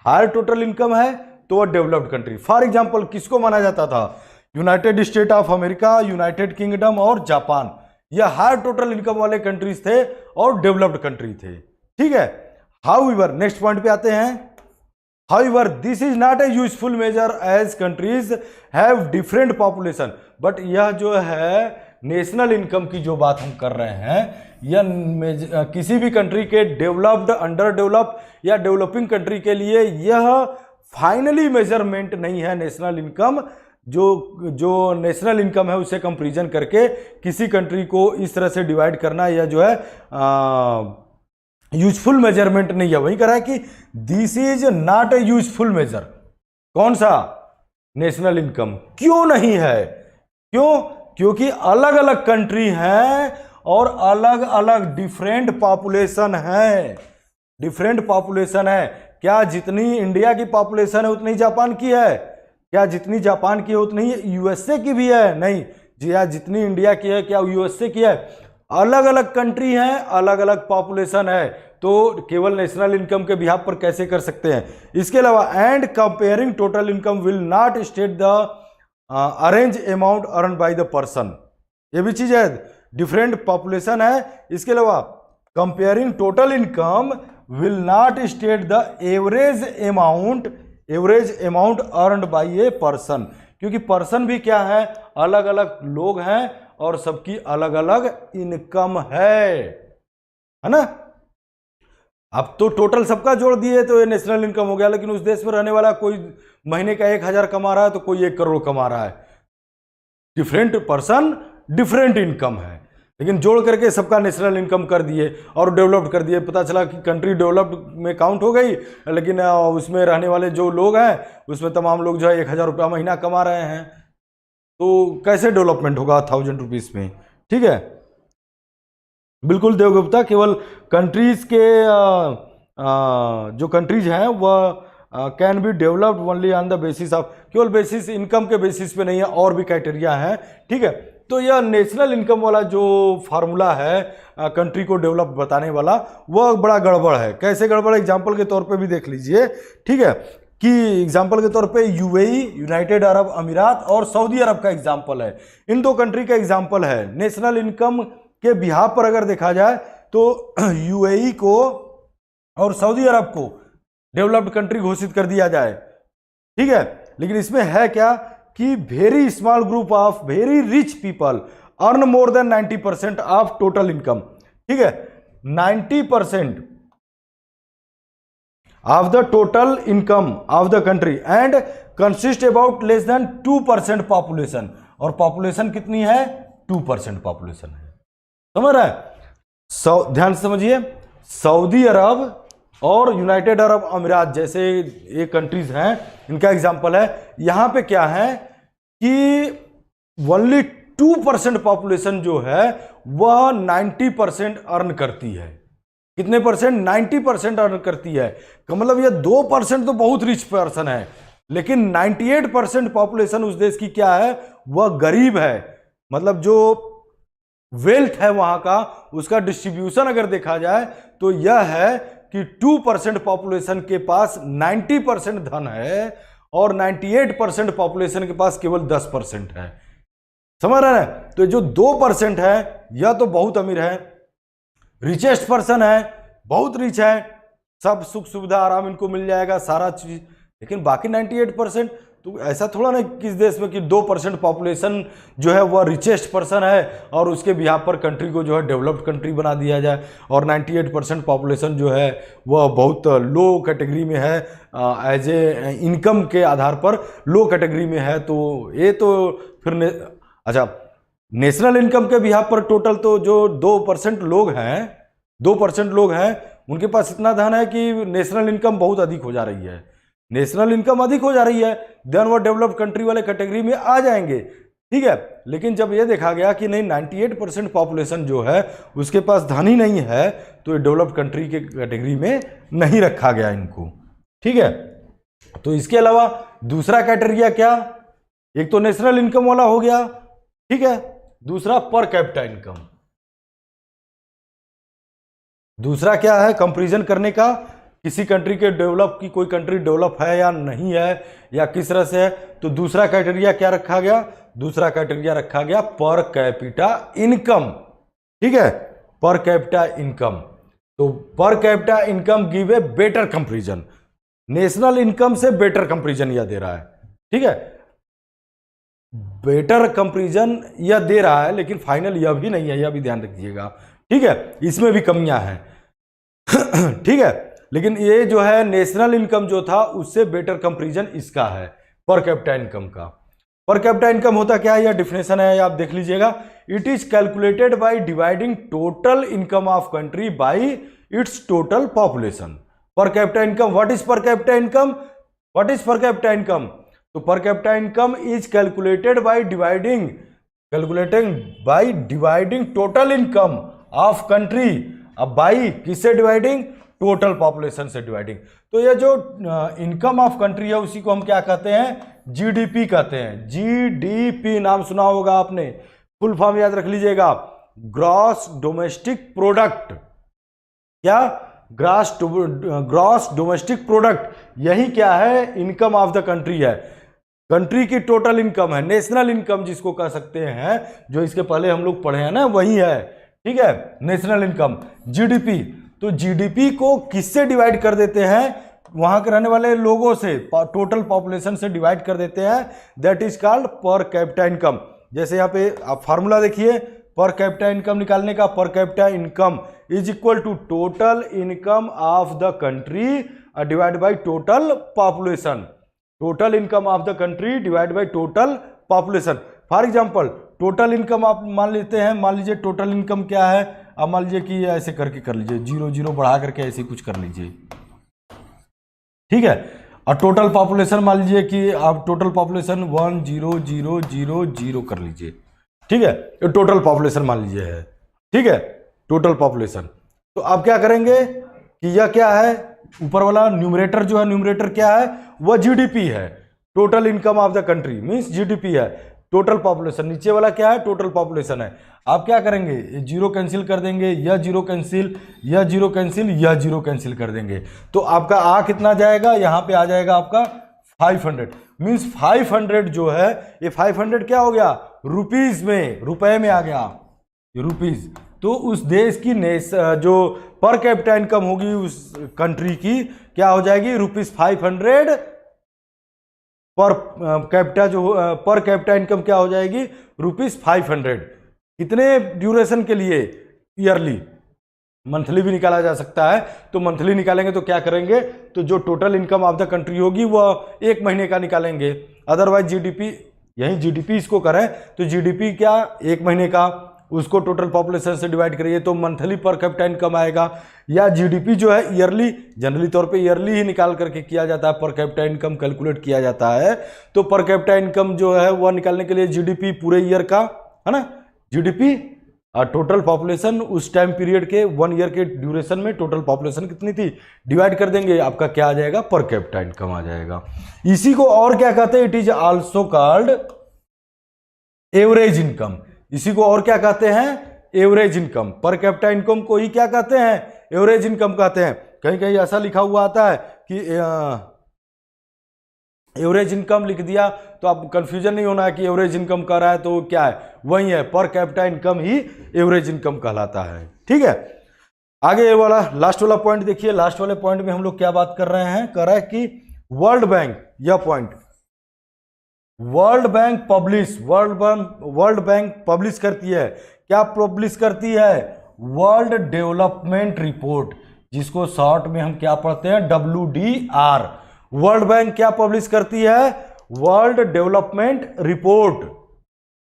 हायर टोटल इनकम है तो वह डेवलप्ड कंट्री। फॉर एग्जांपल किसको माना जाता था, United state of America, United kingdom और जापान, यह हायर टोटल इनकम वाले कंट्रीज थे और डेवलप्ड कंट्री थे। ठीक है, हाउएवर, नेक्स्ट पॉइंट पे आते हैं। However this is not a useful measure as countries have different population. But यह जो है नेशनल इनकम की जो बात हम कर रहे हैं, यह किसी भी कंट्री के डेवलप्ड, अंडर डेवलप या डेवलपिंग कंट्री के लिए यह फाइनली मेजरमेंट नहीं है। नेशनल इनकम जो नेशनल इनकम है उसे कंपैरिजन करके किसी कंट्री को इस तरह से डिवाइड करना, यह जो है यूजफुल मेजरमेंट नहीं है। वही कह रहा है कि this is not a useful measure. कौन सा, नेशनल इनकम। क्यों नहीं है, क्यों, क्योंकि अलग अलग कंट्री हैं और अलग अलग डिफरेंट पॉपुलेशन है, डिफरेंट पॉपुलेशन है। क्या जितनी इंडिया की पॉपुलेशन है उतनी जापान की है, क्या जितनी जापान की है उतनी यूएसए की भी है, नहीं जी, या जितनी इंडिया की है क्या यूएसए की है, अलग अलग कंट्री हैं, अलग अलग पॉपुलेशन है। तो केवल नेशनल इनकम के बिहाफ पर कैसे कर सकते हैं। इसके अलावा and comparing total income will not state the arrange amount earn by the person, ये भी चीज है, डिफरेंट पॉपुलेशन है। इसके अलावा comparing total income will not state the average amount earned bye a person, क्योंकि पर्सन भी क्या है, अलग अलग लोग हैं और सबकी अलग अलग इनकम है ना। अब तो टोटल सबका जोड़ दिए तो ये नेशनल इनकम हो गया, लेकिन उस देश में रहने वाला कोई महीने का 1,000 कमा रहा है तो कोई 1 करोड़ कमा रहा है। डिफरेंट पर्सन डिफरेंट इनकम है, लेकिन जोड़ करके सबका नेशनल इनकम कर दिए और डेवलप्ड कर दिए। पता चला कि कंट्री डेवलप्ड में काउंट हो गई, लेकिन उसमें रहने वाले जो लोग हैं उसमें तमाम लोग जो है 1,000 रुपया महीना कमा रहे हैं, तो कैसे डेवलपमेंट होगा 1000 रुपीज में। ठीक है, बिल्कुल देवगुप्ता, केवल कंट्रीज के जो कंट्रीज हैं वह can be developed only on the basis of, केवल बेसिस इनकम के बेसिस पे नहीं है, और भी क्राइटेरिया है। ठीक है, तो यह नेशनल इनकम वाला जो फार्मूला है कंट्री को डेवलप बताने वाला, वह बड़ा गड़बड़ है। कैसे गड़बड़? एग्जाम्पल के तौर पे भी देख लीजिए, ठीक है, कि एग्जाम्पल के तौर पे यूएई, यूनाइटेड अरब अमीरात और सऊदी अरब का एग्जाम्पल है। इन दो कंट्री का एग्जाम्पल है। नेशनल इनकम के बिहाफ पर अगर देखा जाए तो यूएई को और सऊदी अरब को डेवलप्ड कंट्री घोषित कर दिया जाए, ठीक है। लेकिन इसमें है क्या कि very small group of very rich people earn more than 90% of total income, ठीक है। 90% of the total income of the country and consist about less than 2% population, और पॉपुलेशन कितनी है? 2% पॉपुलेशन है। समझ रहा है? ध्यान से समझिए, सऊदी अरब और यूनाइटेड अरब अमीरात जैसे ये कंट्रीज हैं, इनका एग्जांपल है। यहां पे क्या है कि ओनली 2% पॉपुलेशन जो है वह 90% अर्न करती है। कितने परसेंट? 90% अर्न करती है। का मतलब ये 2% तो बहुत रिच पर्सन है, लेकिन 98% पॉपुलेशन उस देश की क्या है? वह गरीब है। मतलब जो वेल्थ है वहां का, उसका डिस्ट्रीब्यूशन अगर देखा जाए तो यह है कि 2% पॉपुलेशन के पास 90% धन है और 98% पॉपुलेशन के पास केवल 10% है। समझ रहे हैं? तो जो 2% है यह तो बहुत अमीर है, रिचेस्ट पर्सन है, बहुत रिच है, सब सुख सुविधा आराम इनको मिल जाएगा, सारा चीज। लेकिन बाकी 98%, तो ऐसा थोड़ा ना किस देश में कि 2% पॉपुलेशन जो है वह रिचेस्ट पर्सन है और उसके बिहाफ पर कंट्री को जो है डेवलप्ड कंट्री बना दिया जाए, और 98% पॉपुलेशन जो है वह बहुत लो कैटेगरी में है, एज ए इनकम के आधार पर लो कैटेगरी में है। तो ये तो फिर अच्छा, नेशनल इनकम के बिहाफ पर टोटल तो जो 2% लोग हैं उनके पास इतना धन है कि नेशनल इनकम बहुत अधिक हो जा रही है। नेशनल इनकम अधिक हो जा रही है, देन वो डेवलप्ड कंट्री वाले कैटेगरी में आ जाएंगे, ठीक है। लेकिन जब ये देखा गया कि नहीं, 98% पॉपुलेशन जो है उसके पास धन ही नहीं है, तो ये डेवलप्ड कंट्री के कैटेगरी में नहीं रखा गया इनको, ठीक है। तो इसके अलावा दूसरा क्राइटेरिया क्या? एक तो नेशनल इनकम वाला हो गया, ठीक है। दूसरा पर कैपिटा इनकम। दूसरा क्या है कंपैरिजन करने का, किसी कंट्री के डेवलप की कोई कंट्री डेवलप है या नहीं है या किस तरह से है। तो दूसरा क्राइटेरिया क्या रखा गया? दूसरा क्राइटेरिया रखा गया पर कैपिटा इनकम, ठीक है, पर कैपिटा इनकम। तो per capita income give a better comparison. National income से बेटर कंपैरिजन यह दे रहा है, ठीक है। बेटर कंपैरिजन यह दे रहा है, लेकिन फाइनल यह भी नहीं है, यह भी ध्यान रखिएगा, ठीक है। इसमें भी कमियां हैं ठीक है। लेकिन ये जो है नेशनल इनकम जो था उससे बेटर कंपैरिजन इसका है पर कैपिटा इनकम का। पर कैपिटा इनकम होता क्या है? यह डिफिनेशन है, आप देख लीजिएगा। It is calculated by dividing total income of country by its total population. Per capita income, what is per capita income? What is per capita income? तो per capita income is calculated by dividing total income of country. अब by किससे dividing? Total population से dividing. तो ये जो income of country है उसी को हम क्या कहते हैं? जीडीपी कहते हैं। जीडीपी नाम सुना होगा आपने, फुल फॉर्म याद रख लीजिएगा, ग्रॉस डोमेस्टिक प्रोडक्ट। क्या? Gross domestic product. यही क्या है? इनकम ऑफ द कंट्री है, कंट्री की टोटल इनकम है। नेशनल इनकम जिसको कह सकते हैं, जो इसके पहले हम लोग पढ़े हैं ना, वही है, ठीक है, नेशनल इनकम। जीडीपी, तो जीडीपी को किससे डिवाइड कर देते हैं? वहां के रहने वाले लोगों से, टोटल पॉपुलेशन से डिवाइड कर देते हैं। दैट इज कॉल्ड पर कैपिटा इनकम। जैसे यहाँ पे आप फार्मूला देखिए, पर कैपिटा इनकम निकालने का, per capita income is equal to total income of the country divide by total population. Total income of the country divide by total population. For example total income आप मान लेते हैं, मान लीजिए टोटल इनकम क्या है, आप मान लीजिए कि ऐसे करके कर लीजिए, 0 0 बढ़ा करके ऐसे कुछ कर लीजिए, ठीक है। और टोटल पॉपुलेशन मान लीजिए कि आप टोटल पॉपुलेशन 1 0 0 0 0 कर लीजिए, ठीक है। ये टोटल पॉपुलेशन मान लीजिए है, ठीक है, टोटल पॉपुलेशन। तो आप क्या करेंगे कि यह क्या है, ऊपर वाला न्यूमरेटर जो है, न्यूमरेटर क्या है? वह जीडीपी है। Total income of the country means GDP है। टोटल पॉपुलेशन, नीचे वाला क्या है, टोटल पॉपुलेशन है। आप क्या करेंगे, जीरो कैंसिल कर देंगे, यह जीरो कैंसिल, यह जीरो कैंसिल, यह जीरो कैंसिल कर देंगे, तो आपका आ कितना जाएगा, यहाँ पे आ जाएगा आपका 500। मीन्स 500 जो है, ये 500 क्या हो गया, रुपीज में, रुपए में आ गया, रुपीज। तो उस देश की जो पर कैपिटा इनकम होगी उस कंट्री की, क्या हो जाएगी, ₹500 पर कैपिटा, जो पर कैपिटा इनकम क्या हो जाएगी, ₹500। कितने ड्यूरेशन के लिए, ईयरली, मंथली भी निकाला जा सकता है। तो मंथली निकालेंगे तो क्या करेंगे, तो जो total income of the country होगी वह 1 महीने का निकालेंगे। अदरवाइज जीडीपी, यही जीडीपी इसको करें तो जीडीपी क्या 1 महीने का, उसको टोटल पॉपुलेशन से डिवाइड करिए तो मंथली पर कैपिटा इनकम आएगा। या जीडीपी जो है ईयरली, जनरली तौर पे ईयरली ही निकाल करके किया जाता है, पर कैपिटा इनकम कैलकुलेट किया जाता है। तो पर कैपिटा इनकम जो है वह निकालने के लिए जीडीपी पूरे ईयर का है ना, जीडीपी और टोटल पॉपुलेशन उस टाइम पीरियड के 1 ईयर के ड्यूरेशन में टोटल पॉपुलेशन कितनी थी, डिवाइड कर देंगे, आपका क्या आ जाएगा, पर कैपिटा इनकम आ जाएगा। इसी को और क्या कहते हैं, it is also called average income. इसी को और क्या कहते हैं, एवरेज इनकम। पर कैपिटा इनकम को ही क्या कहते हैं, एवरेज इनकम कहते हैं। कहीं कहीं ऐसा लिखा हुआ आता है कि एवरेज इनकम लिख दिया तो आप कंफ्यूजन नहीं होना है कि एवरेज इनकम कह रहा है तो क्या है, वही है, पर कैपिटा इनकम ही एवरेज इनकम कहलाता है। ठीक है, आगे वाला लास्ट वाला पॉइंट देखिए। लास्ट वाले पॉइंट में हम लोग क्या बात कर रहे हैं, कह रहा है कि वर्ल्ड बैंक, यह पॉइंट वर्ल्ड बैंक पब्लिश करती है, क्या पब्लिश करती है, वर्ल्ड डेवलपमेंट रिपोर्ट, जिसको शॉर्ट में हम क्या पढ़ते हैं, WDR। वर्ल्ड बैंक क्या पब्लिश करती है, वर्ल्ड डेवलपमेंट रिपोर्ट,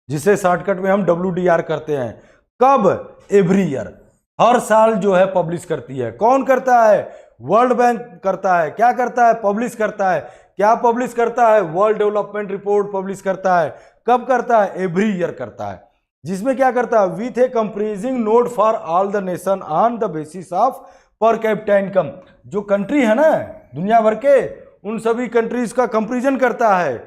जिसे शॉर्टकट में हम WDR करते हैं। कब, एवरी ईयर, हर साल जो है पब्लिश करती है। कौन करता है, वर्ल्ड बैंक करता है। क्या करता है, पब्लिश करता है। क्या पब्लिश करता है, वर्ल्ड डेवलपमेंट रिपोर्ट पब्लिश करता है। कब करता है, एवरी ईयर करता है। जिसमें क्या करता है, with A कंपेरिजिंग note for all the nation on the basis of per capita income. जो कंट्री है ना दुनिया भर के, उन सभी कंट्रीज का कंपेरिजन करता है,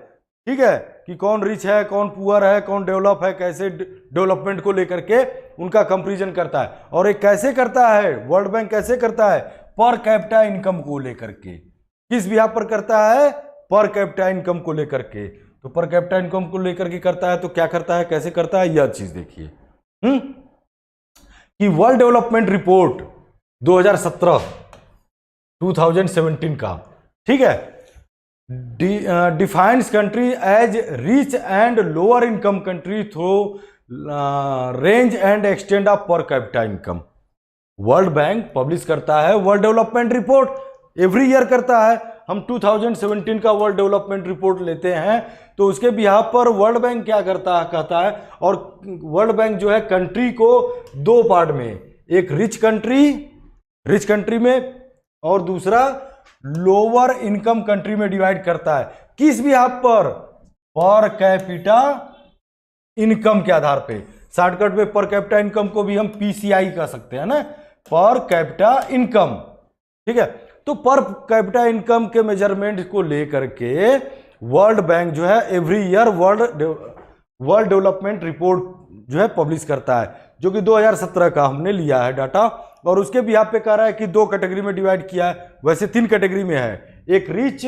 ठीक है, कि कौन रिच है, कौन पुअर है, कौन डेवलप है, कैसे डेवलपमेंट को लेकर के उनका कंपेरिजन करता है। और एक कैसे करता है, वर्ल्ड बैंक कैसे करता है, पर कैपिटा इनकम को लेकर के। किस बिहाफ पर करता है, पर कैपिटा इनकम को लेकर के। तो पर कैपिटा इनकम को लेकर के करता है तो क्या करता है, कैसे करता है, यह चीज देखिए कि वर्ल्ड डेवलपमेंट रिपोर्ट 2017 का, ठीक है, defines country as rich and lower income country through range and extend of per capita income. World Bank publish करता है world development report, every year करता है। हम 2017 का वर्ल्ड डेवलपमेंट रिपोर्ट लेते हैं तो उसके बिहाफ पर वर्ल्ड बैंक क्या करता है, कहता है, और वर्ल्ड बैंक जो है कंट्री को 2 पार्ट में, एक रिच कंट्री में और दूसरा लोअर इनकम कंट्री में डिवाइड करता है। किस बिहाफ पर कैपिटा इनकम के आधार पे। शॉर्टकट में पर कैपिटा इनकम को भी हम PCI कह सकते हैं ना, पर कैपिटा इनकम, ठीक है। तो पर कैपिटा इनकम के मेजरमेंट को लेकर के वर्ल्ड बैंक जो है every year world development report जो है पब्लिश करता है, जो कि 2017 का हमने लिया है डाटा। और उसके भी यहाँ पे कह रहा है कि 2 कैटेगरी में डिवाइड किया है, वैसे 3 कैटेगरी में है, एक रिच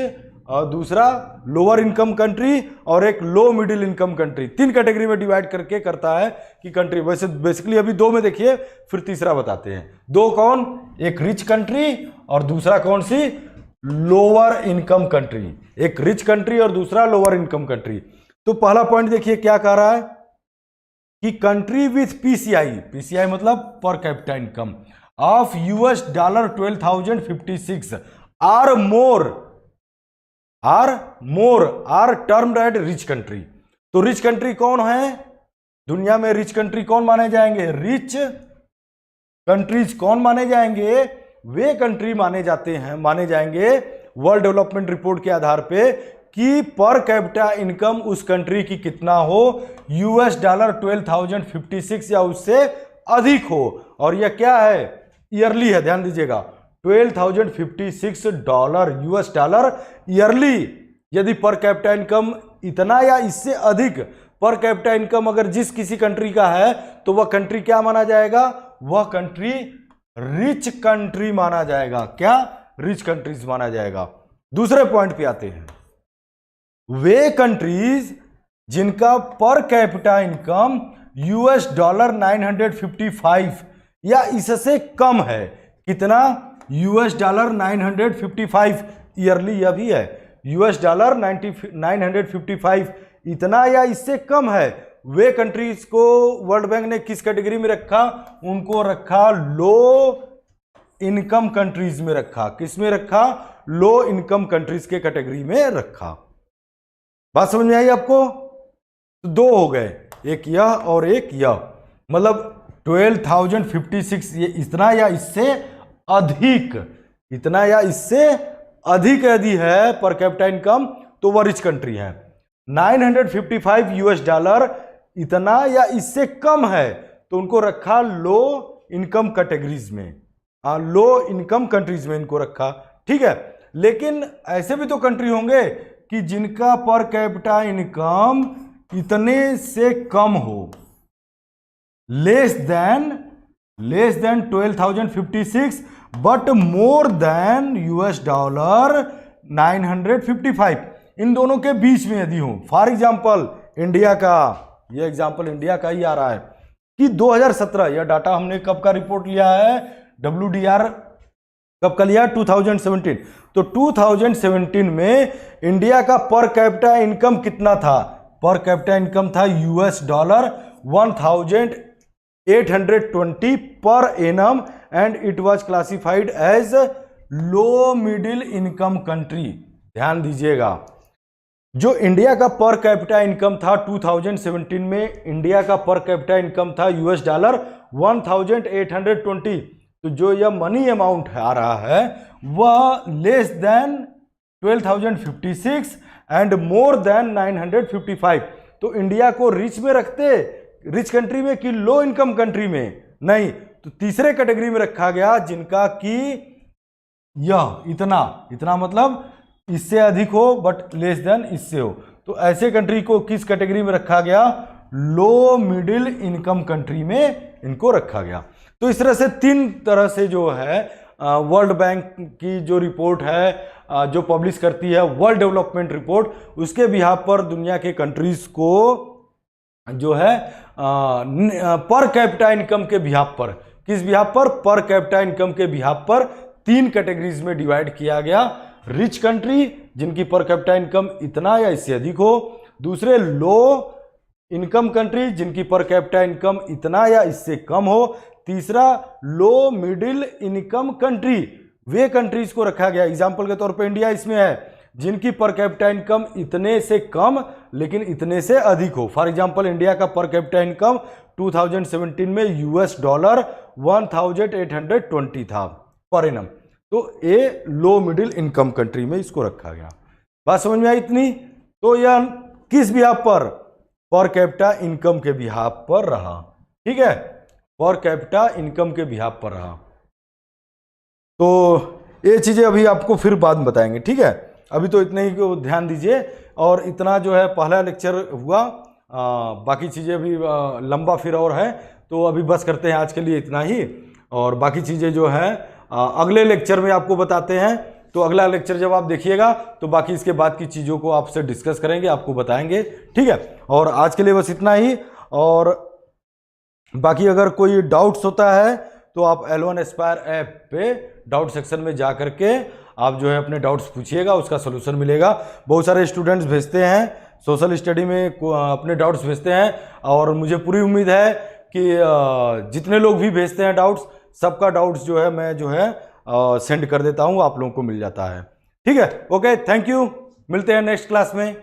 और दूसरा लोअर इनकम कंट्री और एक लो मिडिल इनकम कंट्री। 3 कैटेगरी में डिवाइड करके करता है कि कंट्री, वैसे बेसिकली अभी 2 में देखिए, फिर तीसरा बताते हैं। 2 कौन, एक रिच कंट्री और दूसरा कौन सी, लोअर इनकम कंट्री। एक रिच कंट्री और दूसरा लोअर इनकम कंट्री। तो पहला पॉइंट देखिए क्या कह रहा है कि कंट्री विथ PCI मतलब per capita income of $12,056 are termed as rich country. तो रिच कंट्री कौन है दुनिया में, रिच कंट्री कौन माने जाएंगे, रिच कंट्रीज कौन माने जाएंगे, वे कंट्री माने जाएंगे वर्ल्ड डेवलपमेंट रिपोर्ट के आधार पे कि पर कैपिटा इनकम उस कंट्री की कितना हो, $12,056 या उससे अधिक हो। और यह क्या है, ईयरली है, ध्यान दीजिएगा, $12,056 ईयरली। यदि पर कैपिटा इनकम इतना या इससे अधिक पर कैपिटा इनकम अगर जिस किसी कंट्री का है तो वह कंट्री क्या माना जाएगा, वह कंट्री रिच कंट्री माना जाएगा। क्या, रिच कंट्रीज माना जाएगा। दूसरे पॉइंट पे आते हैं, वे कंट्रीज जिनका पर कैपिटा इनकम $955 या इससे कम है। कितना, $955 ईयरली, यह भी है $955, इतना या इससे कम है। वे कंट्रीज को वर्ल्ड बैंक ने किस कैटेगरी में रखा, उनको रखा लो इनकम कंट्रीज में रखा। किस में रखा, लो इनकम कंट्रीज के कैटेगरी में रखा। बात समझ में आई आपको? तो दो हो गए, एक यह और एक यह, मतलब 12,056 ये इतना या इससे अधिक, इतना या इससे अधिक यदि है पर कैपिटा इनकम तो वह रिच कंट्री है। $955 इतना या इससे कम है तो उनको रखा लो इनकम कैटेगरीज में, लो इनकम कंट्रीज में इनको रखा। ठीक है, लेकिन ऐसे भी तो कंट्री होंगे कि जिनका पर कैपिटा इनकम इतने से कम हो, less than 12,056 but more than $955, इन दोनों के बीच में यदि हो। फॉर एग्जांपल इंडिया का, ये एग्जांपल इंडिया का ही आ रहा है कि 2017, यह डाटा हमने कब का रिपोर्ट लिया है, WDR कब का लिया, 2017। तो 2017 में इंडिया का पर कैपिटा इनकम कितना था, पर कैपिटा इनकम था $1,820 per annum and it was classified as low middle income country. ध्यान दीजिएगा, जो इंडिया का पर कैपिटा इनकम था 2017 में, इंडिया का पर कैपिटा इनकम था $1,820। तो जो यह मनी अमाउंट आ रहा है वह less than 12,056 and more than 955। तो इंडिया को रिच में रखते, रिच कंट्री में कि लो इनकम कंट्री में? नहीं, तो तीसरे कैटेगरी में रखा गया जिनका कि यह इतना मतलब इससे अधिक हो बट लेस देन इससे हो। तो ऐसे कंट्री को किस कैटेगरी में रखा गया, लो मिडिल इनकम कंट्री में इनको रखा गया। तो इस तरह से तीन तरह से जो है वर्ल्ड बैंक की जो रिपोर्ट है जो पब्लिश करती है वर्ल्ड डेवलपमेंट रिपोर्ट, उसके बिहाफ पर दुनिया के कंट्रीज को जो है पर कैपिटा इनकम के बिहाफ पर, किस बिहाफ पर, पर कैपिटा इनकम के बिहाफ पर तीन कैटेगरीज में डिवाइड किया गया। रिच कंट्री जिनकी पर कैपिटा इनकम इतना या इससे अधिक हो, दूसरे लो इनकम कंट्री जिनकी पर कैपिटा इनकम इतना या इससे कम हो, तीसरा लो मिडिल इनकम कंट्री, वे कंट्रीज को रखा गया। एग्जांपल के तौर पे इंडिया इसमें है, जिनकी पर कैपिटा इनकम इतने से कम लेकिन इतने से अधिक हो। फॉर एग्जांपल इंडिया का पर कैपिटा इनकम 2017 में $1,820 था पर एनम, तो ए लो मिडिल इनकम कंट्री में इसको रखा गया। बात समझ में आई इतनी? तो यह किस बिहाफ पर कैपिटा इनकम के बिहाफ पर रहा। ठीक है, पर कैपिटा इनकम के बिहाफ पर रहा। तो ये चीजें अभी आपको फिर बाद में बताएंगे। ठीक है, अभी तो इतने ही को ध्यान दीजिए। और इतना जो है पहला लेक्चर हुआ, बाकी चीजें अभी लंबा फिर और है, तो अभी बस करते हैं आज के लिए इतना ही। और बाकी चीजें जो है अगले लेक्चर में आपको बताते हैं। तो अगला लेक्चर जब आप देखिएगा तो बाकी इसके बाद की चीज़ों को आपसे डिस्कस करेंगे, आपको बताएंगे। ठीक है, और आज के लिए बस इतना ही। और बाकी अगर कोई डाउट्स होता है तो आप L1 एस्पायर ऐप पे डाउट सेक्शन में जा करके आप जो है अपने डाउट्स पूछिएगा, उसका सोल्यूशन मिलेगा। बहुत सारे स्टूडेंट्स भेजते हैं, सोशल स्टडी में अपने डाउट्स भेजते हैं, और मुझे पूरी उम्मीद है कि जितने लोग भी भेजते हैं डाउट्स, सबका डाउट्स जो है मैं जो है सेंड कर देता हूँ, आप लोगों को मिल जाता है। ठीक है, ओके, थैंक यू, मिलते हैं नेक्स्ट क्लास में।